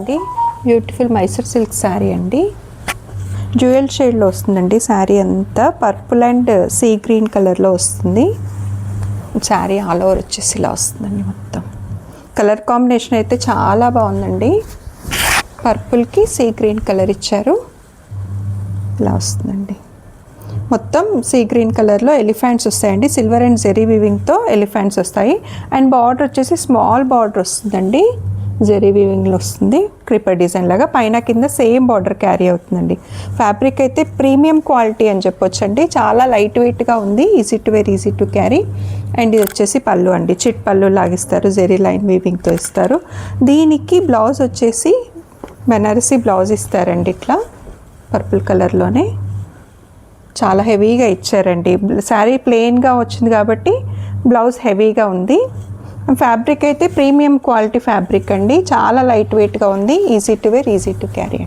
అండి beautiful Mysore silk sari అండి. Jewel షేడ్లో వస్తుందండి. శారీ అంతా పర్పుల్ అండ్ సీ గ్రీన్ కలర్లో వస్తుంది. శారీ ఆల్ ఓవర్ వచ్చేసి ఇలా వస్తుందండి. మొత్తం కలర్ కాంబినేషన్ అయితే చాలా బాగుందండి. పర్పుల్కి సీ గ్రీన్ కలర్ ఇచ్చారు. ఇలా వస్తుందండి. మొత్తం సీ గ్రీన్ కలర్లో ఎలిఫెంట్స్ వస్తాయండి. సిల్వర్ అండ్ జెరీ వీవింగ్తో ఎలిఫెంట్స్ వస్తాయి. అండ్ బార్డర్ వచ్చేసి స్మాల్ బార్డర్ వస్తుందండి. జెరీ వీవింగ్లో వస్తుంది. క్రిపర్ డిజైన్ లాగా పైన కింద సేమ్ బార్డర్ క్యారీ అవుతుందండి. ఫ్యాబ్రిక్ అయితే ప్రీమియం క్వాలిటీ అని చెప్పొచ్చు అండి. చాలా లైట్ వెయిట్గా ఉంది. Easy to wear, easy to carry. And ఇది వచ్చేసి పళ్ళు అండి. చిట్ పళ్ళు లాగిస్తారు. జెరీ లైన్ వీవింగ్తో ఇస్తారు. దీనికి బ్లౌజ్ వచ్చేసి బెనారసీ బ్లౌజ్ ఇస్తారండి. ఇట్లా పర్పుల్ కలర్లోనే చాలా హెవీగా ఇచ్చారండి. శారీ ప్లెయిన్గా వచ్చింది కాబట్టి బ్లౌజ్ హెవీగా ఉంది. ఫ్యాబ్రిక్ అయితే ప్రీమియం క్వాలిటీ ఫ్యాబ్రిక్ అండి. చాలా లైట్ వెయిట్గా ఉంది. Easy to wear, easy to carry.